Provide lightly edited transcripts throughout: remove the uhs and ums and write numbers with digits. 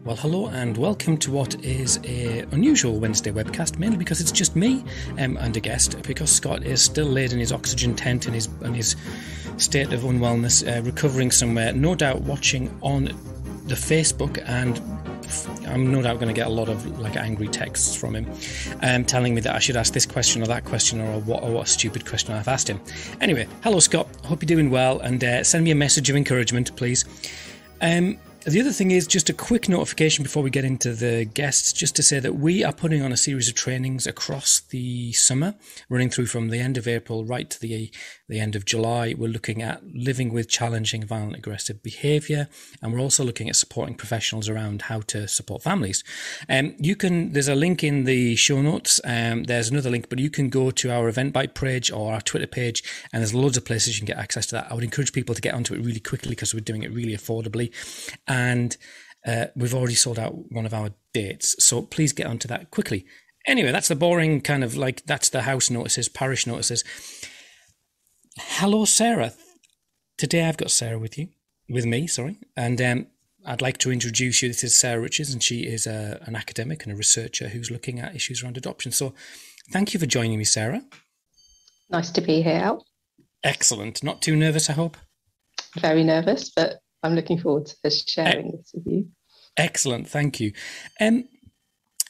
Well, hello and welcome to what is an unusual Wednesday webcast, mainly because it's just me and a guest, because Scott is still laid in his oxygen tent in his state of unwellness, recovering somewhere, no doubt watching on the Facebook, and I'm no doubt going to get a lot of angry texts from him telling me that I should ask this question or that question, or what a stupid question I've asked him. Anyway, hello Scott, hope you're doing well, and send me a message of encouragement, please. The other thing is just a quick notification before we get into the guests, just to say that we are putting on a series of trainings across the summer, running through from the end of April right to the end of July. We're looking at living with challenging, violent, aggressive behaviour, and we're also looking at supporting professionals around how to support families. There's a link in the show notes. There's another link, but you can go to our Eventbrite page or our Twitter page, and there's loads of places you can get access to that. I would encourage people to get onto it really quickly because we're doing it really affordably. And we've already sold out one of our dates, so please get onto that quickly. Anyway, that's the boring kind of that's the house notices, parish notices. Hello, Sarah. Today I've got Sarah with me, and I'd like to introduce you. This is Sarah Richards, and she is an academic and a researcher who's looking at issues around adoption. So thank you for joining me, Sarah. Nice to be here, Al. Excellent. Not too nervous, I hope? Very nervous, but I'm looking forward to sharing this with you. Excellent, thank you.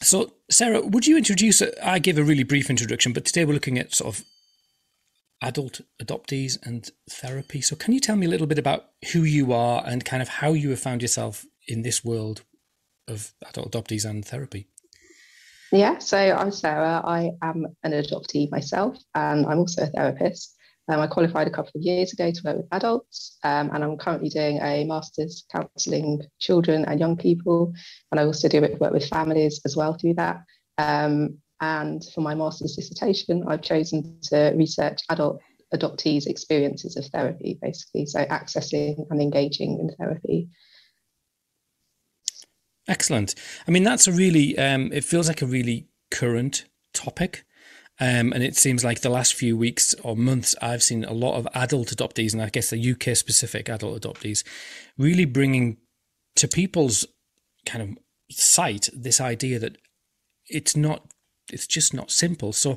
So, Sarah, would you introduce, I gave a really brief introduction, but today we're looking at sort of adult adoptees and therapy. So can you tell me a little bit about who you are and kind of how you have found yourself in this world of adult adoptees and therapy? Yeah, so I'm Sarah. I am an adoptee myself, and I'm also a therapist. I qualified a couple of years ago to work with adults, and I'm currently doing a master's counselling children and young people, and I also do a bit of work with families as well through that. And for my master's dissertation, I've chosen to research adult adoptees' experiences of therapy, basically, so accessing and engaging in therapy. Excellent. I mean, that's a really, it feels like a really current topic. And it seems like the last few weeks or months, I've seen a lot of adult adoptees, and I guess the UK specific adult adoptees, really bringing to people's kind of sight this idea that it's just not simple. So,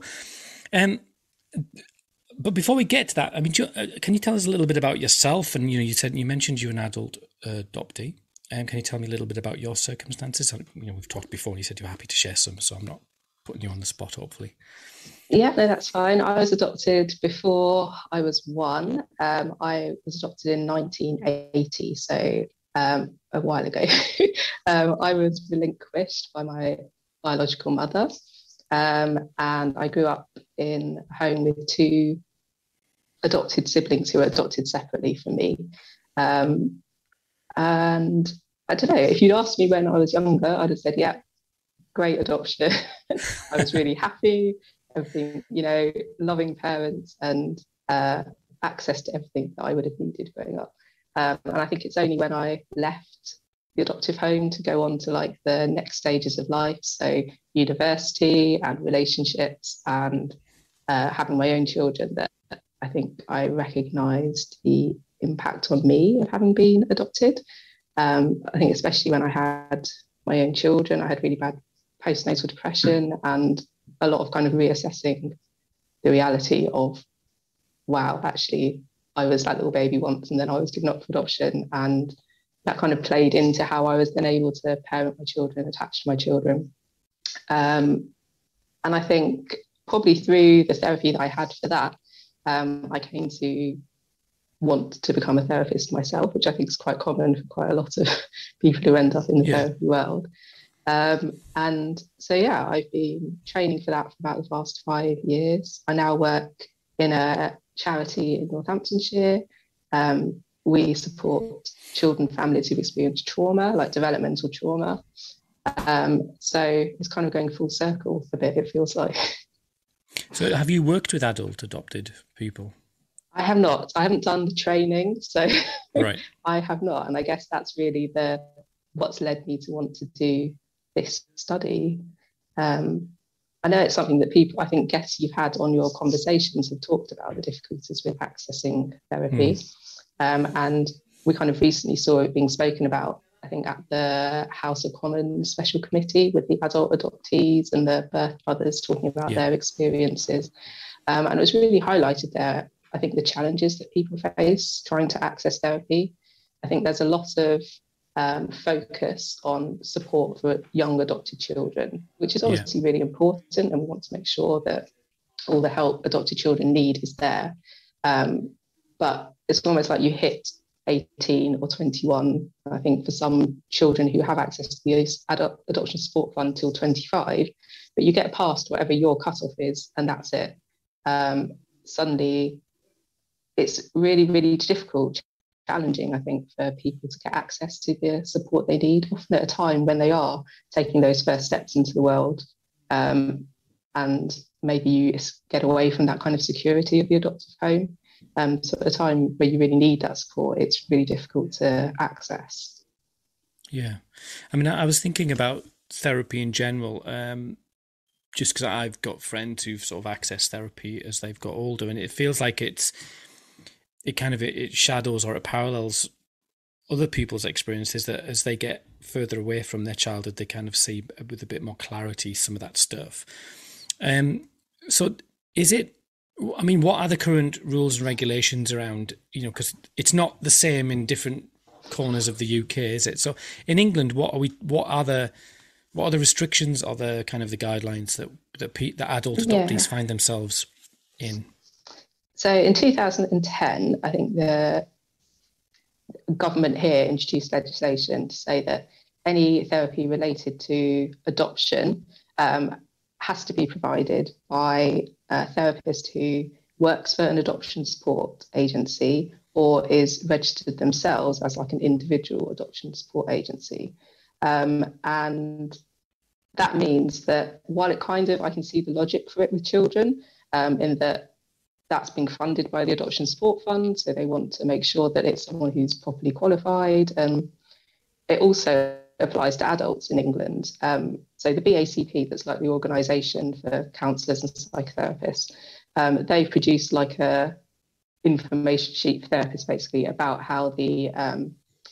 but before we get to that, I mean, can you tell us a little bit about yourself? And, you mentioned you're an adult adoptee. Can you tell me a little bit about your circumstances? We've talked before and you said you're happy to share some, so I'm not putting you on the spot, hopefully. Yeah, no, that's fine. I was adopted before I was one. I was adopted in 1980, so a while ago. I was relinquished by my biological mother, and I grew up in a home with two adopted siblings who were adopted separately from me. And I don't know, if you'd asked me when I was younger, I'd have said, yeah, great adoption. I was really happy, everything, loving parents and access to everything that I would have needed growing up. And I think it's only when I left the adoptive home to go on to the next stages of life, so university and relationships and having my own children, that I think I recognised the impact on me of having been adopted. I think especially when I had my own children, I had really bad postnatal depression and a lot of kind of reassessing the reality of, wow, actually, I was that little baby once and then I was given up for adoption. And that kind of played into how I was then able to parent my children, attach to my children. And I think probably through the therapy that I had for that, I came to want to become a therapist myself, which I think is quite common for quite a lot of people who end up in the therapy world. And so, yeah, I've been training for that for about the past 5 years. I now work in a charity in Northamptonshire. We support children and families who've experienced trauma, like developmental trauma. So it's kind of going full circle a bit, it feels like. So have you worked with adult adopted people? I have not. I haven't done the training, so right. I have not. And I guess that's really what's led me to want to do this study. I know it's something that people, I think guests you've had on your conversations have talked about, the difficulties with accessing therapy. And we kind of recently saw it being spoken about I think, at the House of Commons Special Committee with the adult adoptees and the birth mothers talking about their experiences. And it was really highlighted there, I think, the challenges that people face trying to access therapy. I think there's a lot of focus on support for young adopted children, which is obviously really important, and we want to make sure that all the help adopted children need is there. But it's almost like you hit 18 or 21, I think, for some children who have access to the adoption support fund till 25, but you get past whatever your cutoff is, and that's it. Suddenly, it's really, really difficult, challenging, I think, for people to get access to the support they need, often at a time when they are taking those first steps into the world. And maybe you get away from that kind of security of the adoptive home. So at a time where you really need that support, it's really difficult to access. Yeah. I mean, I was thinking about therapy in general, just because I've got friends who've sort of accessed therapy as they've got older, and it feels like it shadows or it parallels other people's experiences, that as they get further away from their childhood, they kind of see with a bit more clarity some of that stuff. So is it, I mean, what are the current rules and regulations around, because it's not the same in different corners of the UK, is it? So in England, what are the restrictions or the kind of the guidelines that adult adoptees find themselves in? So in 2010, I think the government here introduced legislation to say that any therapy related to adoption has to be provided by a therapist who works for an adoption support agency or is registered themselves as like an individual adoption support agency. And that means that while I can see the logic for it with children, in that that's being funded by the Adoption Support Fund, so they want to make sure that it's someone who's properly qualified. It also applies to adults in England. So the BACP, that's like the organisation for counsellors and psychotherapists, they've produced like a information sheet for therapists basically about how the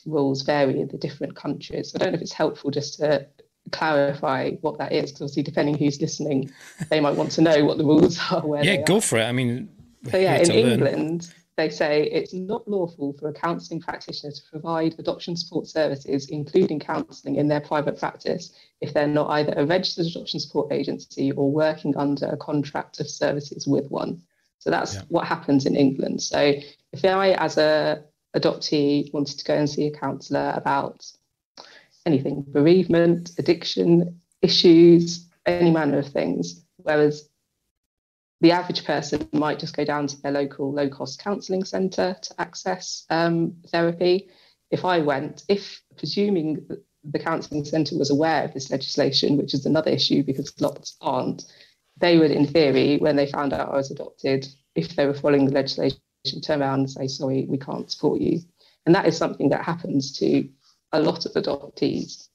rules vary in the different countries. I don't know if it's helpful just to clarify what that is, because obviously depending who's listening, they might want to know what the rules are. Go for it. I mean, so in England, they say it's not lawful for a counselling practitioner to provide adoption support services, including counselling, in their private practice if they're not either a registered adoption support agency or working under a contract of services with one. So that's what happens in England. So if I, as a adoptee, wanted to go and see a counsellor about anything, bereavement, addiction issues, any manner of things, whereas the average person might just go down to their local low-cost counselling centre to access therapy. If presuming the counselling centre was aware of this legislation, which is another issue because lots aren't, they would, in theory, when they found out I was adopted, if they were following the legislation, turn around and say, sorry, we can't support you. And that is something that happens to a lot of adoptees.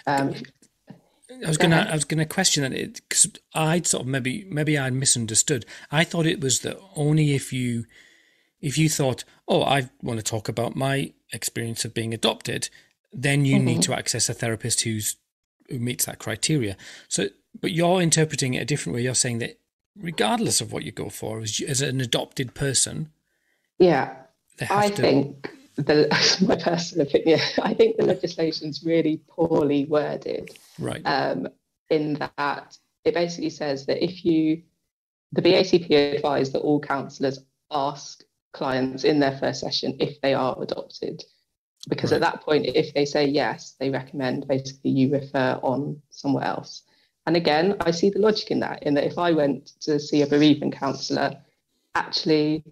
I was gonna question that, because I'd sort of maybe I'd misunderstood. I thought it was that only if you thought, oh, I want to talk about my experience of being adopted, then you need to access a therapist who meets that criteria. So, but you're interpreting it a different way. You're saying that regardless of what you go for, as an adopted person, think my personal opinion, I think the legislation's really poorly worded. Right. In that it basically says that the BACP advised that all counsellors ask clients in their first session if they are adopted, because at that point, if they say yes, they recommend basically you refer on somewhere else. And again, I see the logic in that if I went to see a bereavement counsellor, actually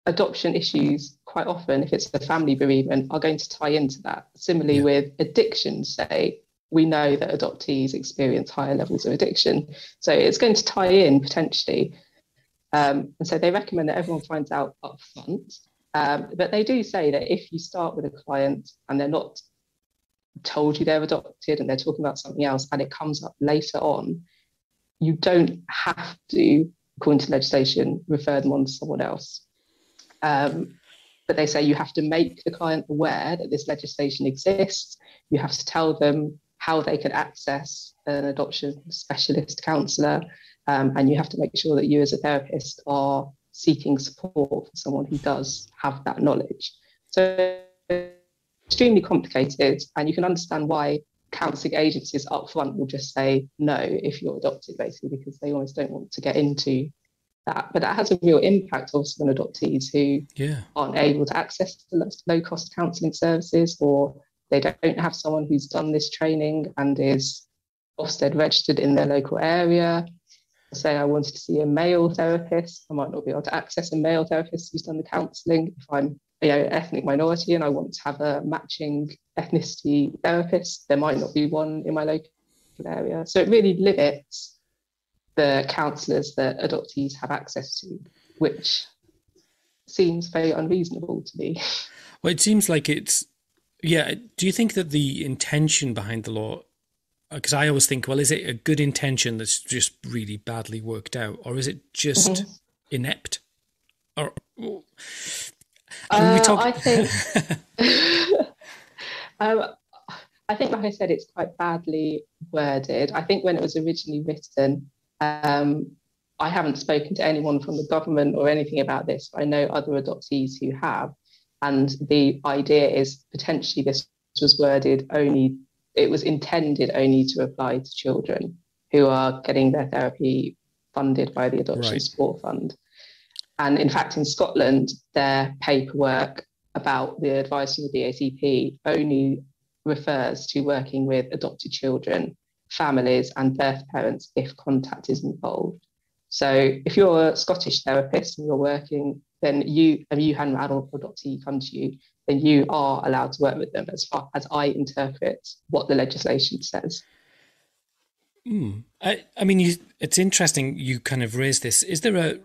adoption issues quite often, if it's a family bereavement, are going to tie into that. Similarly with addiction, say, we know that adoptees experience higher levels of addiction. So it's going to tie in potentially. And so they recommend that everyone finds out up front. But they do say that if you start with a client and they're not told you they're adopted and they're talking about something else and it comes up later on, you don't have to, according to legislation, refer them on to someone else. but they say you have to make the client aware that this legislation exists. You have to tell them how they can access an adoption specialist counsellor, and you have to make sure that you as a therapist are seeking support for someone who does have that knowledge. So extremely complicated, and you can understand why counselling agencies up front will just say no if you're adopted, basically, because they almost don't want to get into that. But that has a real impact also on adoptees who aren't able to access the low-cost counselling services, or they don't have someone who's done this training and is Ofsted registered in their local area. Say I wanted to see a male therapist, I might not be able to access a male therapist who's done the counselling. If I'm ethnic minority and I want to have a matching ethnicity therapist, there might not be one in my local area. So it really limits the counsellors that adoptees have access to, which seems very unreasonable to me. Well, it seems like it's, do you think that the intention behind the law, because I always think, well, is it a good intention that's just really badly worked out, or is it just inept? Or I think I think, like I said, it's quite badly worded. I think when it was originally written, I haven't spoken to anyone from the government or anything about this, but I know other adoptees who have. And the idea is potentially this was worded only, it was intended only to apply to children who are getting their therapy funded by the Adoption Support Fund. And in fact, in Scotland, their paperwork about the advice from the DACP only refers to working with adopted children, families and birth parents if contact is involved. So if you're a Scottish therapist and you're working, then you had an adult adoptee come to you, then you are allowed to work with them, as far as I interpret what the legislation says. I mean, it's interesting you kind of raised this.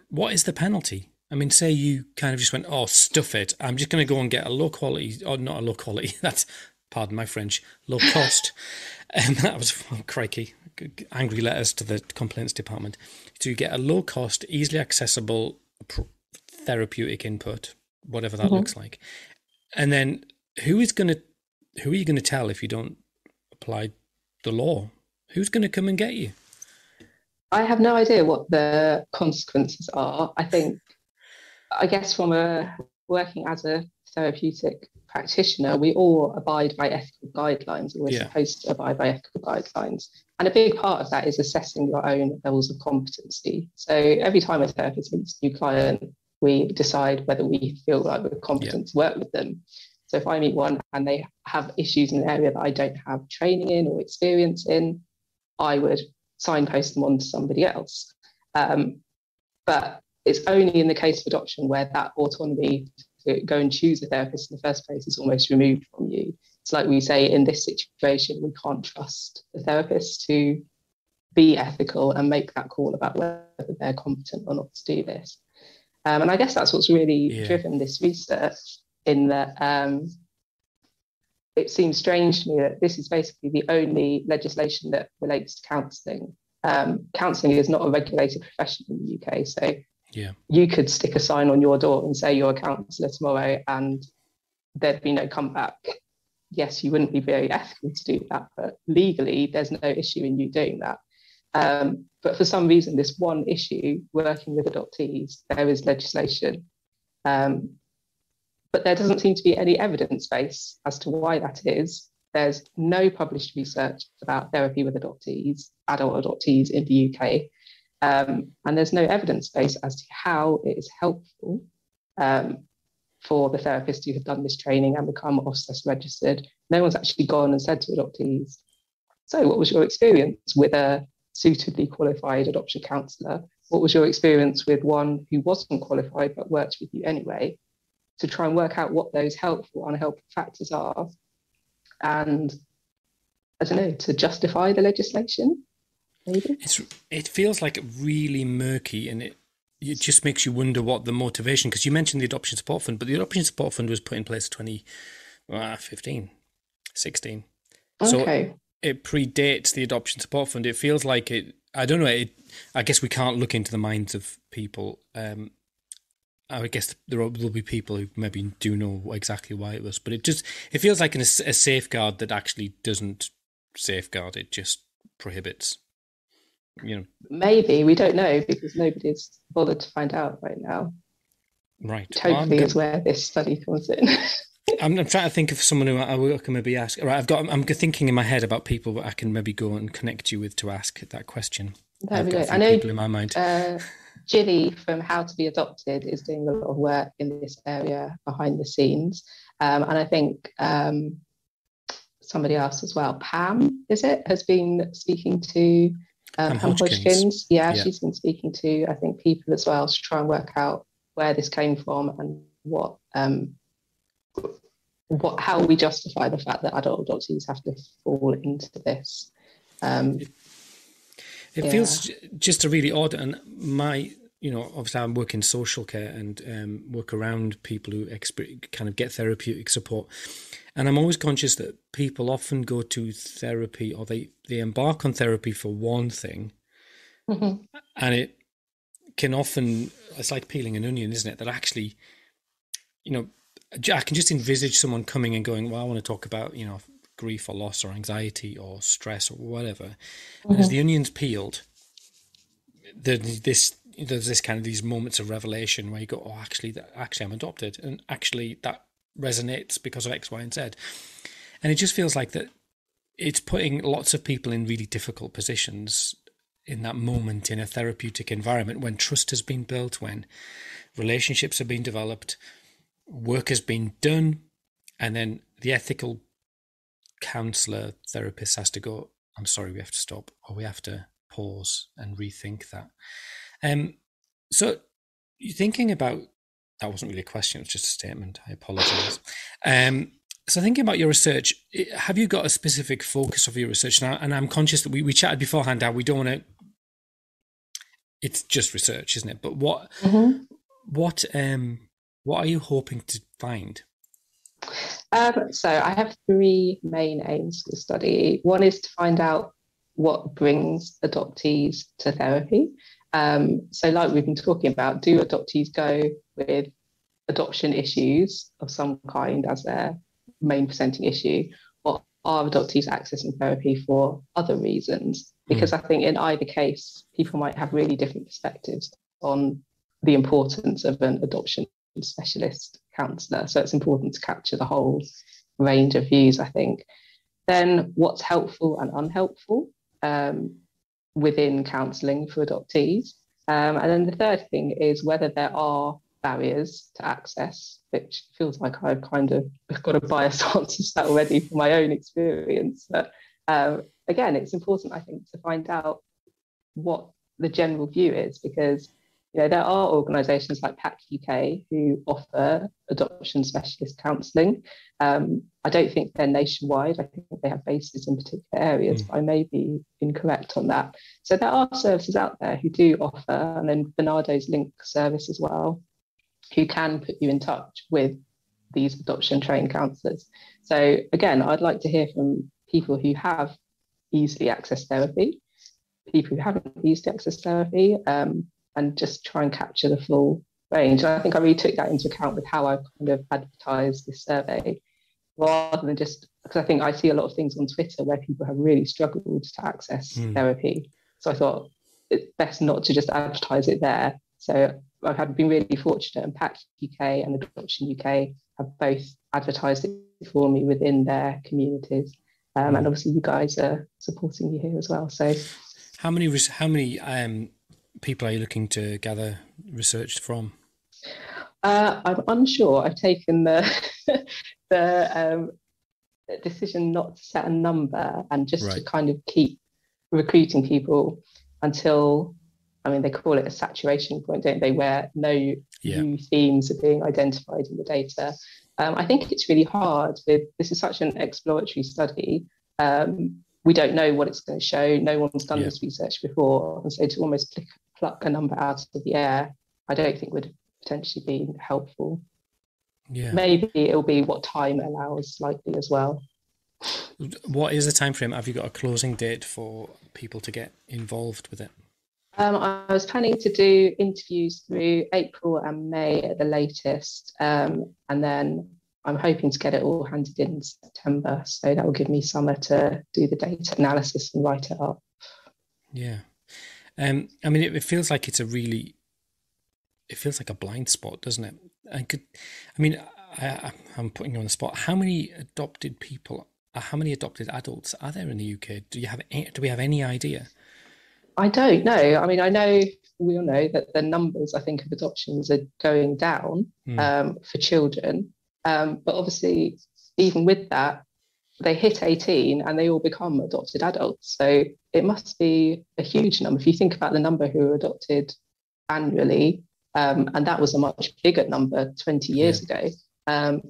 What is the penalty? I mean, say you kind of just went, oh, stuff it, I'm just going to go and get a low quality, or not a low quality, that's, pardon my French, low cost. And that was, crikey, angry letters to the complaints department. So you get a low cost, easily accessible therapeutic input, whatever that looks like. And then who are you going to tell if you don't apply the law? Who's going to come and get you? I have no idea what the consequences are. I guess from working as a therapeutic practitioner, we all abide by ethical guidelines, and we're supposed to abide by ethical guidelines. And a big part of that is assessing your own levels of competency. So every time a therapist meets a new client, we decide whether we feel like we're competent to work with them. So if I meet one and they have issues in an area that I don't have training in or experience in, I would signpost them on to somebody else. But it's only in the case of adoption where that autonomy to go and choose a therapist in the first place is almost removed from you. It's like we say, in this situation, we can't trust the therapist to be ethical and make that call about whether they're competent or not to do this. And I guess that's what's really driven this research, in that it seems strange to me that this is basically the only legislation that relates to counselling. Counselling is not a regulated profession in the UK, so you could stick a sign on your door and say you're a counsellor tomorrow and there'd be no comeback. Yes, you wouldn't be very ethical to do that, but legally there's no issue in you doing that. But for some reason, this one issue, working with adoptees, there is legislation. But there doesn't seem to be any evidence base as to why that is. There's no published research about therapy with adoptees, adult adoptees in the UK. And there's no evidence base as to how it is helpful for the therapists who have done this training and become Ofsted registered. No one's actually gone and said to adoptees, so what was your experience with a suitably qualified adoption counsellor? What was your experience with one who wasn't qualified but worked with you anyway? To try and work out what those helpful, unhelpful factors are. And I don't know, to justify the legislation, maybe? It feels like really murky, and it just makes you wonder what the motivation, because you mentioned the Adoption Support Fund, but the Adoption Support Fund was put in place in 2015, 16. Okay. So it predates the Adoption Support Fund. It feels like I don't know, I guess we can't look into the minds of people. I guess will be people who maybe do know exactly why it was, but it feels like a safeguard that actually doesn't safeguard, it just prohibits, Maybe, we don't know because nobody's bothered to find out right now. Right. Which hopefully is where this study comes in. I'm trying to think of someone who I can maybe ask. Right, I'm thinking in my head about people that I can maybe go and connect you with to ask that question. That'd be great. I know people in my mind. Ginny from How to Be Adopted is doing a lot of work in this area behind the scenes, and I think somebody else as well. Pam, has been speaking to Pam Hodgkins. Yeah, she's been speaking to, I think, people as well to try and work out where this came from and how we justify the fact that adult adoptees have to fall into this. It feels just a really odd, and obviously I work in social care and work around people who kind of get therapeutic support. And I'm always conscious that people often go to therapy or they embark on therapy for one thing, and it can often, it's like peeling an onion, isn't it? That actually, I can just envisage someone coming and going, well, I want to talk about, grief or loss or anxiety or stress or whatever. And as the onion's peeled, there's this kind of these moments of revelation where you go, oh, actually I'm adopted, and actually that resonates because of X, Y, and Z. And it just feels like that it's putting lots of people in really difficult positions in that moment in a therapeutic environment when trust has been built, when relationships have been developed, work has been done, and then the ethical counsellor, therapist has to go, I'm sorry, we have to stop, or we have to pause and rethink that. So you're thinking about, that wasn't really a question, it was just a statement, I apologise. So thinking about your research, have you got a specific focus of your research now? And I'm conscious that we chatted beforehand how we don't want to, it's just research, isn't it? But what are you hoping to find? So I have three main aims for the study. One is to find out what brings adoptees to therapy. So like we've been talking about, do adoptees go with adoption issues of some kind as their main presenting issue, or are adoptees accessing therapy for other reasons? Because I think in either case, people might have really different perspectives on the importance of an adoption specialist counsellor. So it's important to capture the whole range of views, I think. Then what's helpful and unhelpful within counselling for adoptees. And then the third thing is whether there are barriers to access, which feels like I've kind of got a biased answer to that already from my own experience. But again, it's important, I think, to find out what the general view is, because there are organisations like PAC UK who offer adoption specialist counselling. I don't think they're nationwide. I think they have bases in particular areas, but I may be incorrect on that. So there are services out there who do offer, and then Bernardo's Link service as well, who can put you in touch with these adoption trained counsellors. So again, I'd like to hear from people who have easily accessed therapy, people who haven't easily accessed therapy, and just try and capture the full range. And I think I really took that into account with how I kind of advertised this survey, rather than just, because I think I see a lot of things on Twitter where people have really struggled to access therapy. So I thought it's best not to just advertise it there. So I've been really fortunate, and PAC UK and Adoption UK have both advertised it for me within their communities. And obviously you guys are supporting me here as well. So how many people are you looking to gather research from? I'm unsure. I've taken the decision not to set a number and just to kind of keep recruiting people until, they call it a saturation point, don't they, where no new themes are being identified in the data. I think it's really hard this is such an exploratory study. We don't know what it's going to show. No one's done this research before. And so to almost pluck a number out of the air, I don't think would potentially be helpful. Yeah. Maybe it'll be what time allows likely as well. What is the time frame? Have you got a closing date for people to get involved with it? I was planning to do interviews through April and May at the latest, and then I'm hoping to get it all handed in September. So that will give me summer to do the data analysis and write it up. Yeah. I mean, it feels like it feels like a blind spot, doesn't it? I'm putting you on the spot. How many adopted adults are there in the UK? Do we have any idea? I don't know. I mean, we all know that the numbers, I think, of adoptions are going down for children. But obviously, even with that, they hit 18 and they all become adopted adults. So it must be a huge number. If you think about the number who are adopted annually, and that was a much bigger number 20 years ago. I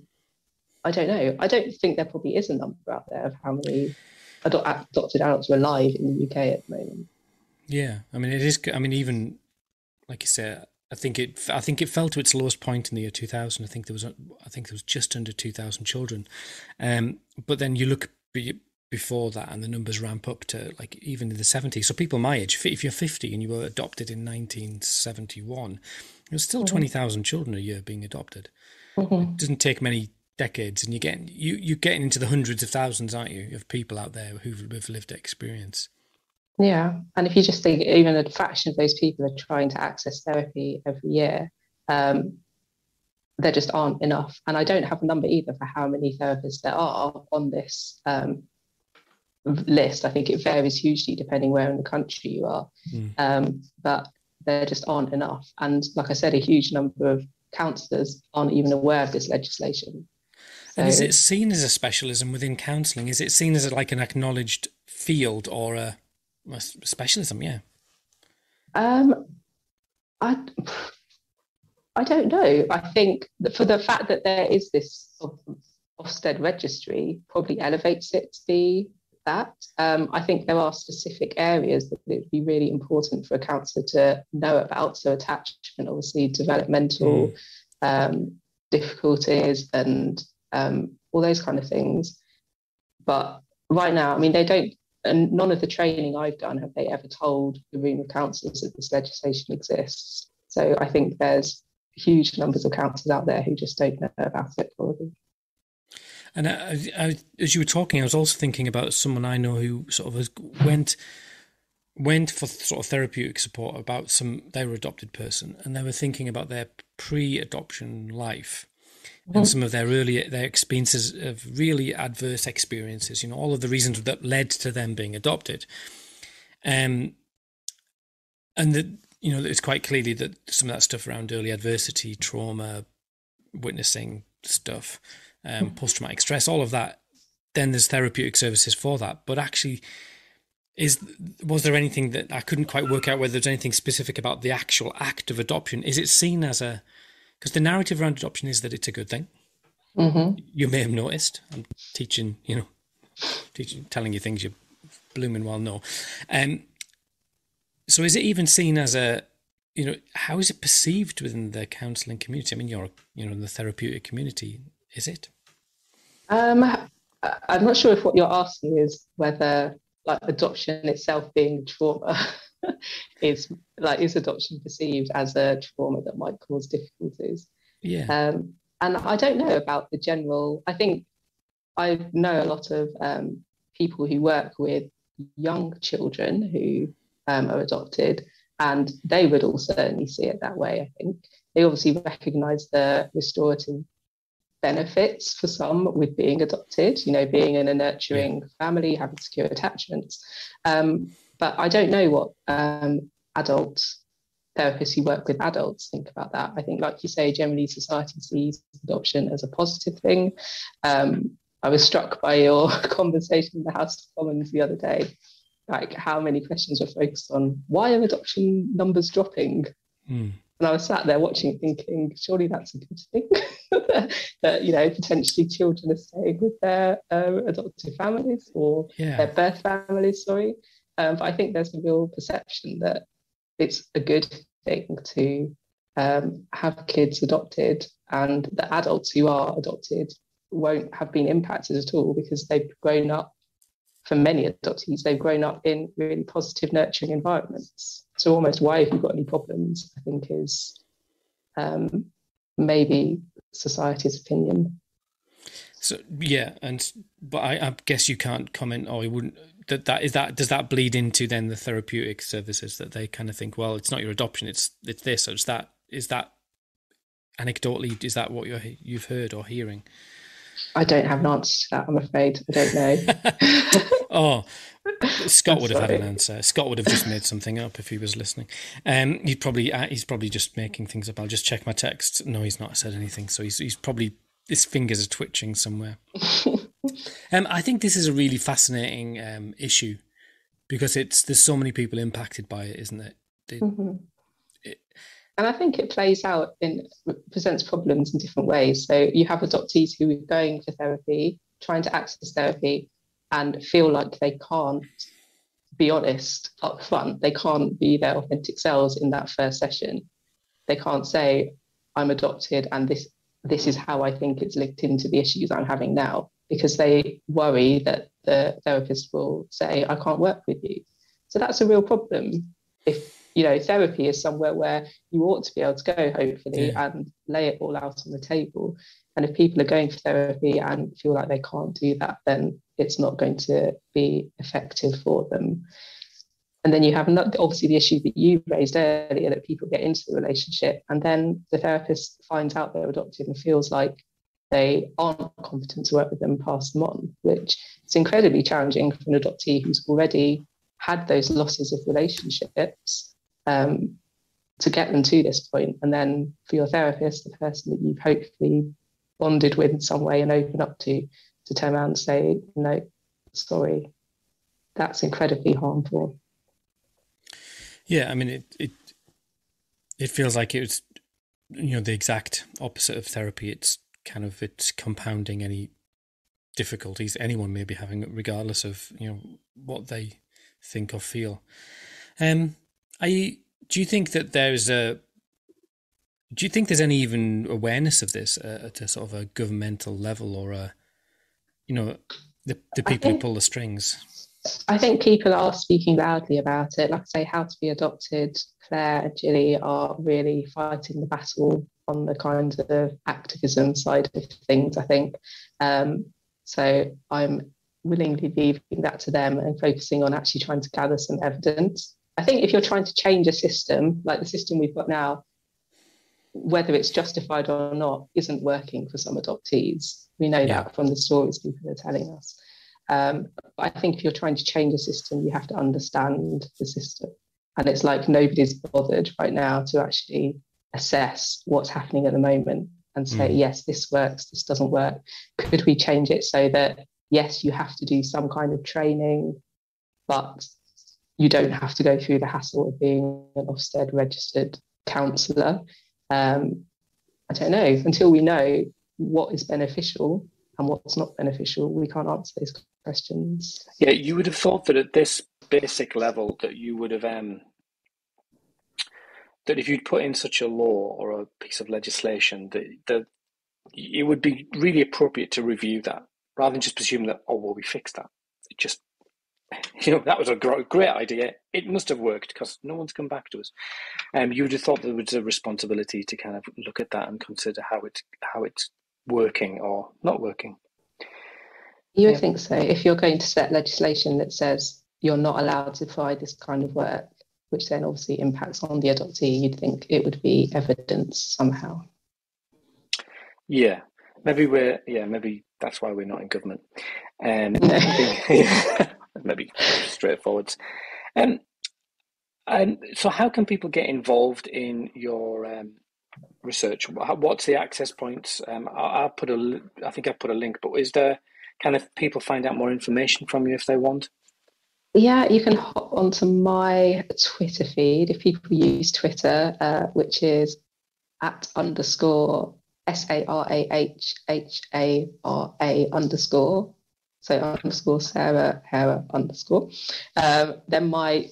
don't know. I don't think there probably is a number out there of how many adopted adults are alive in the UK at the moment. Yeah, I mean, it is. I mean, even like you said, I think it fell to its lowest point in the year 2000. I think there was just under 2,000 children. But then you look before that, and the numbers ramp up to like even in the 70s. So people my age, if you're 50 and you were adopted in 1971, there's still 20,000 children a year being adopted. It doesn't take many decades, and you're getting into the hundreds of thousands, aren't you, of people out there who've lived that experience. Yeah, and if you just think even a fraction of those people are trying to access therapy every year, there just aren't enough. And I don't have a number either for how many therapists there are on this list. I think it varies hugely depending where in the country you are, but there just aren't enough. And like I said, a huge number of counsellors aren't even aware of this legislation. And is it seen as a specialism within counselling? Is it seen as like an acknowledged field or a specialism? Yeah. I don't know. I think that for the fact that there is this Ofsted registry probably elevates it to be that. I think there are specific areas that it would be really important for a counsellor to know about. So attachment, obviously, developmental difficulties and all those kind of things. But right now, I mean, they don't. And none of the training I've done have they ever told the room of counsellors that this legislation exists. So I think there's huge numbers of counsellors out there who just don't know about it probably. And as you were talking, I was also thinking about someone I know who sort of went for sort of therapeutic support about they were adopted person, and they were thinking about their pre-adoption life. And some of their experiences of really adverse experiences, all of the reasons that led to them being adopted. And that, it's quite clearly that some of that stuff around early adversity, trauma, witnessing stuff, post-traumatic stress, all of that, then there's therapeutic services for that. But actually, was there anything that I couldn't quite work out whether there's anything specific about the actual act of adoption? Is it seen as because the narrative around adoption is that it's a good thing. You may have noticed. I'm teaching, telling you things you blooming well know. So is it even seen as how is it perceived within the counselling community? I mean, you're, in the therapeutic community. Is it? I'm not sure if what you're asking is whether like adoption itself being trauma is adoption perceived as a trauma that might cause difficulties. Yeah. And I don't know about the general. I think I know a lot of people who work with young children who are adopted, and they would all certainly see it that way. I think they obviously recognise the restorative benefits for some with being adopted, being in a nurturing family, having secure attachments. But I don't know what adult therapists who work with adults think about that. I think, like you say, generally society sees adoption as a positive thing. I was struck by your conversation in the House of Commons the other day, like how many questions were focused on why are adoption numbers dropping? And I was sat there watching it thinking, surely that's a good thing that, potentially children are staying with their adoptive families or their birth families, sorry. But I think there's a real perception that it's a good thing to have kids adopted, and the adults who are adopted won't have been impacted at all because they've grown up, for many adoptees, they've grown up in really positive, nurturing environments. So almost, why have you got any problems, I think is maybe society's opinion. So yeah, but I guess you can't comment, or you wouldn't. Does that bleed into then the therapeutic services, that they kind of think, well, it's not your adoption, it's this, or is that anecdotally, is that what you've heard or hearing? I don't have an answer to that, I'm afraid. I don't know. Oh, Scott would have had an Sorry. answer. Scott would have just made something up if he was listening. He's probably just making things up. I'll just check my text. No, he's not said anything. So he's probably, his fingers are twitching somewhere. I think this is a really fascinating issue, because there's so many people impacted by it, isn't it? And I think it plays out presents problems in different ways. So you have adoptees who are going for therapy, trying to access therapy, and feel like they can't be honest up front. They can't be their authentic selves in that first session. They can't say, I'm adopted and this is how I think it's linked into the issues I'm having now, because they worry that the therapist will say, I can't work with you. So that's a real problem. If therapy is somewhere where you ought to be able to go, hopefully, and lay it all out on the table. And if people are going for therapy and feel like they can't do that, then it's not going to be effective for them. And then you have obviously the issue that you raised earlier, that people get into the relationship and then the therapist finds out they're adopted and feels like they aren't competent to work with them and pass them on, which is incredibly challenging for an adoptee who's already had those losses of relationships, to get them to this point. And then for your therapist, the person that you've hopefully bonded with in some way and open up to turn around and say, no, sorry, that's incredibly harmful. Yeah, I mean, it feels like it was, the exact opposite of therapy. It's compounding any difficulties anyone may be having, regardless of, what they think or feel. Do you think that do you think there's any even awareness of this at a sort of a governmental level, or the people who pull the strings? I think people are speaking loudly about it. Like I say, How to Be Adopted, Claire and Gilly are really fighting the battle on the kind of activism side of things, I think. So I'm willingly leaving that to them and focusing on actually trying to gather some evidence. I think if you're trying to change a system, like the system we've got now, whether it's justified or not, isn't working for some adoptees. We know that from the stories people are telling us. But I think if you're trying to change a system, you have to understand the system. And it's like nobody's bothered right now to actually assess what's happening at the moment and say, yes, this works, this doesn't work. Could we change it so that, yes, you have to do some kind of training, but you don't have to go through the hassle of being an Ofsted registered counsellor? I don't know. Until we know what is beneficial and what's not beneficial, we can't answer those questions. Yeah, you would have thought that at this basic level that you would have that if you'd put in such a law or a piece of legislation, that it would be really appropriate to review that rather than just presume that, oh, well, we fixed that. It just, that was a great idea. It must have worked because no one's come back to us. You would have thought there was a responsibility to kind of look at that and consider how it's working or not working. You would think so. If you're going to set legislation that says you're not allowed to provide this kind of work, which then obviously impacts on the adoptee, you'd think it would be evidence somehow. Yeah, maybe that's why we're not in government. Maybe straightforward. And so how can people get involved in your research? What's the access points? I think I put a link, but is there kind of people find out more information from you if they want? Yeah, you can hop onto my Twitter feed if people use Twitter, which is @_SARAHHARA_. So _Sarah Hara _. Then my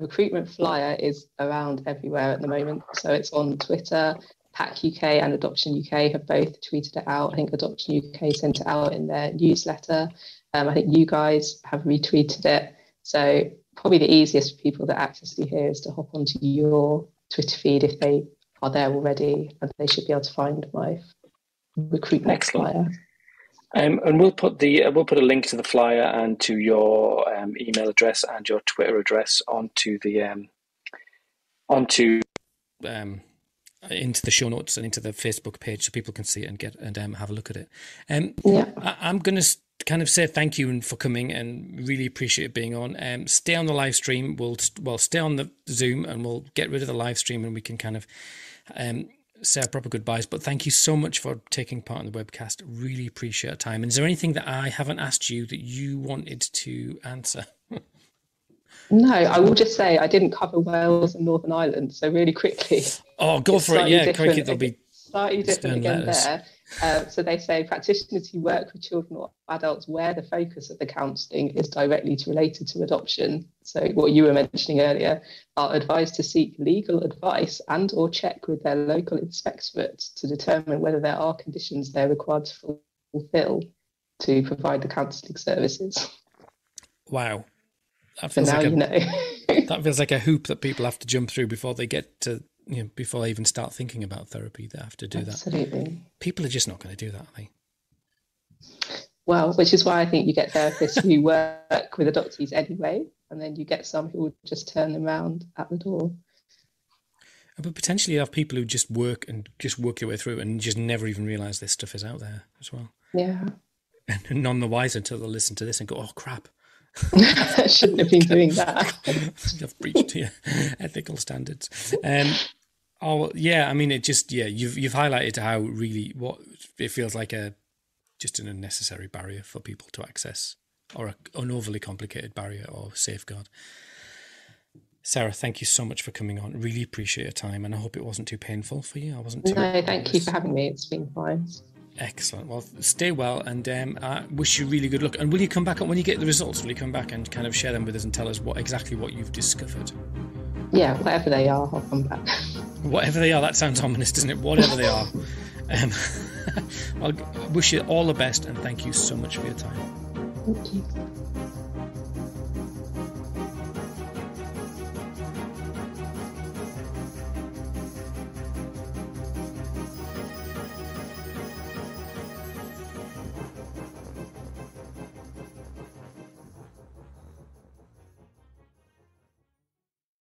recruitment flyer is around everywhere at the moment. So it's on Twitter. PAC UK and Adoption UK have both tweeted it out. I think Adoption UK sent it out in their newsletter. I think you guys have retweeted it. So probably the easiest for people that access you here is to hop onto your Twitter feed if they are there already, and they should be able to find my recruitment flyer. And we'll put a link to the flyer and to your email address and your Twitter address onto the into the show notes and into the Facebook page, so people can see it and have a look at it. I'm going to kind of say thank you for coming, and really appreciate being on. Stay on the live stream. We'll stay on the Zoom, and we'll get rid of the live stream, and we can kind of say our proper goodbyes. But thank you so much for taking part in the webcast. Really appreciate your time. And is there anything that I haven't asked you that you wanted to answer? No, I will just say I didn't cover Wales and Northern Ireland, so really quickly. Oh, go for it! Yeah, crikey, there'll be slightly different again letters there. So they say practitioners who work with children or adults where the focus of the counselling is directly related to adoption. So what you were mentioning earlier, are advised to seek legal advice and or check with their local inspectorate to determine whether there are conditions they're required to fulfil to provide the counselling services. Wow. That feels like that feels like a hoop that people have to jump through before they get to, before they even start thinking about therapy. They have to do that. Absolutely. People are just not going to do that, are they? Well, which is why I think you get therapists who work with adoptees anyway, and then you get some who will just turn them around at the door. But potentially you have people who just work their way through and just never even realise this stuff is out there as well. Yeah. And none the wiser until they listen to this and go, oh, crap. I shouldn't have been doing that. I've breached your ethical standards. It just, you've highlighted how really what it feels like just an unnecessary barrier for people to access, or an overly complicated barrier or safeguard. Sarah, thank you so much for coming on. Really appreciate your time, and I hope it wasn't too painful for you. I wasn't too. No, thank you for having me. It's been fine. Excellent. Well, stay well, and I wish you really good luck. And will you come back when you get the results? Will you come back and kind of share them with us and tell us exactly what you've discovered? Yeah, whatever they are, I'll come back. Whatever they are, that sounds ominous, doesn't it? Whatever they are. I wish you all the best, and thank you so much for your time. Thank you.